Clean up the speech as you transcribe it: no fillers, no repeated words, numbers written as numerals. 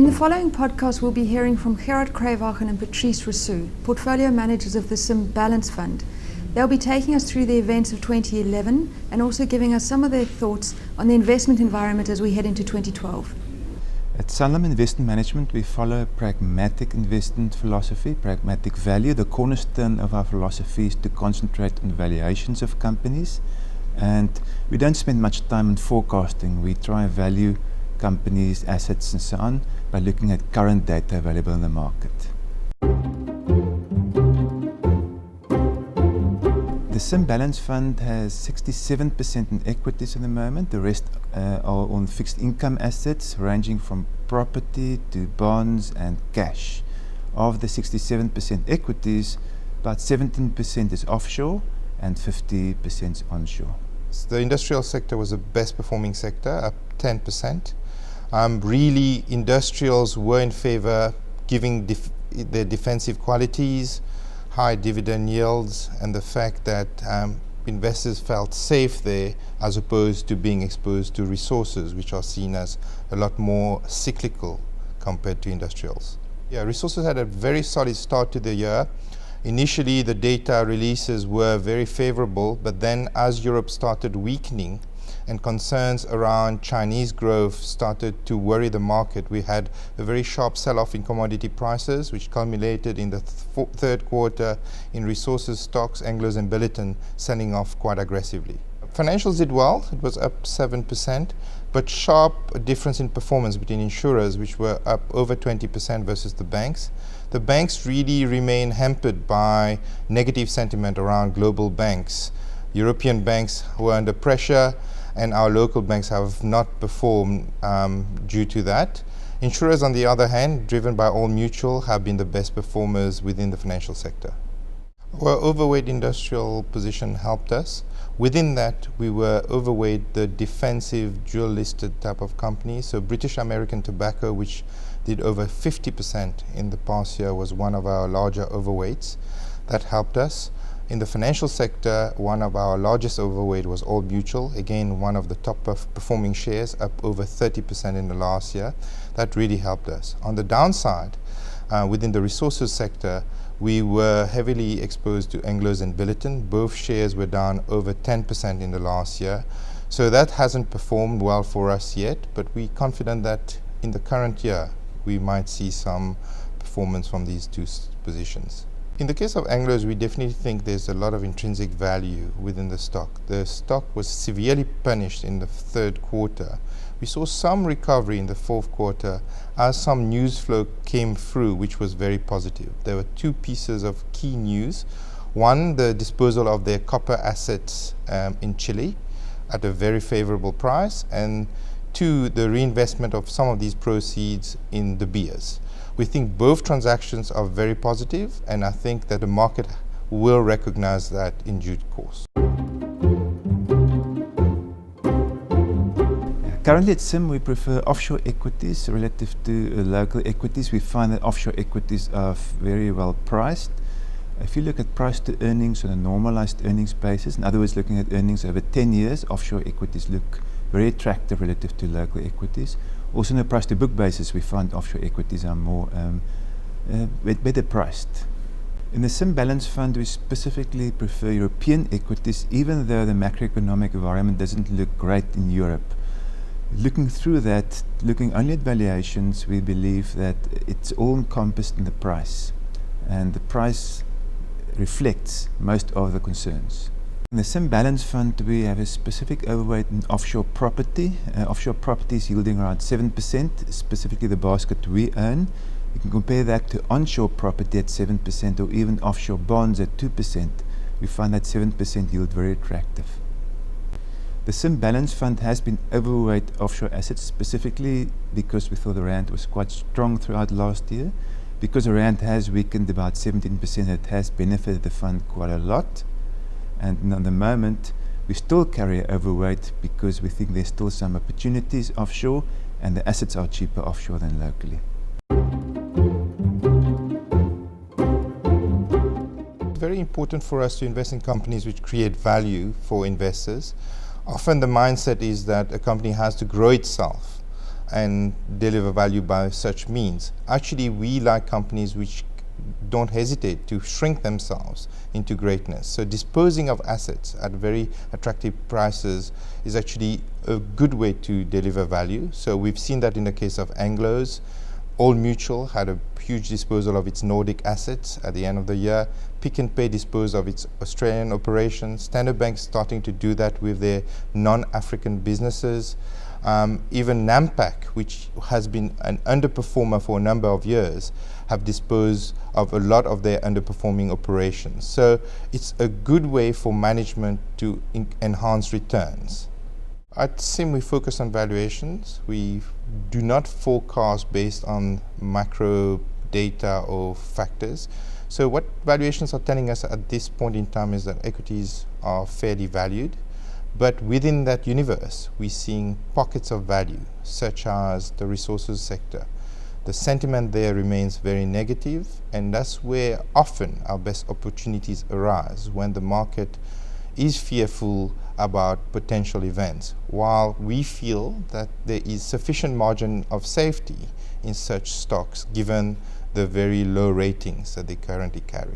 In the following podcast, we'll be hearing from Gerard Kruiwagen and Patrice Rousseau, portfolio managers of the Sim Balance Fund. They'll be taking us through the events of 2011 and also giving us some of their thoughts on the investment environment as we head into 2012. At Sanlam Investment Management, we follow a pragmatic investment philosophy, pragmatic value. The cornerstone of our philosophy is to concentrate on valuations of companies, and we don't spend much time on forecasting. We try and value companies, assets and so on by looking at current data available in the market. The Sim Balance Fund has 67% in equities at the moment. The rest are on fixed income assets ranging from property to bonds and cash. Of the 67% equities, about 17% is offshore and 50% is onshore. The industrial sector was the best performing sector, up 10%. Really, industrials were in favor, giving their defensive qualities, high dividend yields, and the fact that investors felt safe there as opposed to being exposed to resources, which are seen as a lot more cyclical compared to industrials. Yeah, resources had a very solid start to the year. Initially, the data releases were very favorable, but then as Europe started weakening and concerns around Chinese growth started to worry the market, we had a very sharp sell-off in commodity prices, which culminated in the third quarter in resources stocks, Anglos and Billiton, selling off quite aggressively. Financials did well, it was up 7%, but sharp difference in performance between insurers, which were up over 20% versus the banks. The banks really remain hampered by negative sentiment around global banks. European banks were under pressure, and our local banks have not performed due to that. Insurers, on the other hand, driven by All Mutual, have been the best performers within the financial sector. Our overweight industrial position helped us. Within that, we were overweight the defensive dual-listed type of companies. So British American Tobacco, which did over 50% in the past year, was one of our larger overweights. That helped us. In the financial sector, one of our largest overweight was All Mutual, again one of the top performing shares, up over 30% in the last year. That really helped us. On the downside, within the resources sector, we were heavily exposed to Anglos and Billiton. Both shares were down over 10% in the last year. So that hasn't performed well for us yet, but we're confident that in the current year, we might see some performance from these two positions. In the case of Anglos, we definitely think there's a lot of intrinsic value within the stock. The stock was severely punished in the third quarter. We saw some recovery in the fourth quarter as some news flow came through, which was very positive. There were two pieces of key news. One, the disposal of their copper assets in Chile at a very favorable price, and two, the reinvestment of some of these proceeds in the beers. We think both transactions are very positive, and I think that the market will recognize that in due course. Currently at Sim, we prefer offshore equities relative to local equities. We find that offshore equities are very well priced. If you look at price to earnings on a normalized earnings basis, in other words, looking at earnings over 10 years, offshore equities look very attractive relative to local equities. Also on a price to book basis, we find offshore equities are more better priced. In the Sim Balance Fund, we specifically prefer European equities, even though the macroeconomic environment doesn't look great in Europe. Looking through that, looking only at valuations, we believe that it's all encompassed in the price, and the price reflects most of the concerns. In the Sim Balance Fund, we have a specific overweight in offshore property. Offshore property is yielding around 7%, specifically the basket we own. You can compare that to onshore property at 7% or even offshore bonds at 2%. We find that 7% yield very attractive. The Sim Balance Fund has been overweight offshore assets, specifically because we thought the rand was quite strong throughout last year. Because the rand has weakened about 17%, it has benefited the fund quite a lot. And at the moment, we still carry overweight because we think there's still some opportunities offshore, and the assets are cheaper offshore than locally. It's very important for us to invest in companies which create value for investors. Often the mindset is that a company has to grow itself. and deliver value by such means. Actually, we like companies which don't hesitate to shrink themselves into greatness. So disposing of assets at very attractive prices is actually a good way to deliver value. So we've seen that in the case of Anglo's. Old Mutual had a huge disposal of its Nordic assets at the end of the year. Pick n Pay disposed of its Australian operations. Standard Bank starting to do that with their non-African businesses. Even Nampak, which has been an underperformer for a number of years, have disposed of a lot of their underperforming operations. So it's a good way for management to enhance returns. At SIM, we focus on valuations. We do not forecast based on macro data or factors. So what valuations are telling us at this point in time is that equities are fairly valued. But within that universe, we're seeing pockets of value, such as the resources sector. The sentiment there remains very negative, and that's where often our best opportunities arise, when the market is fearful about potential events, while we feel that there is sufficient margin of safety in such stocks given the very low ratings that they currently carry.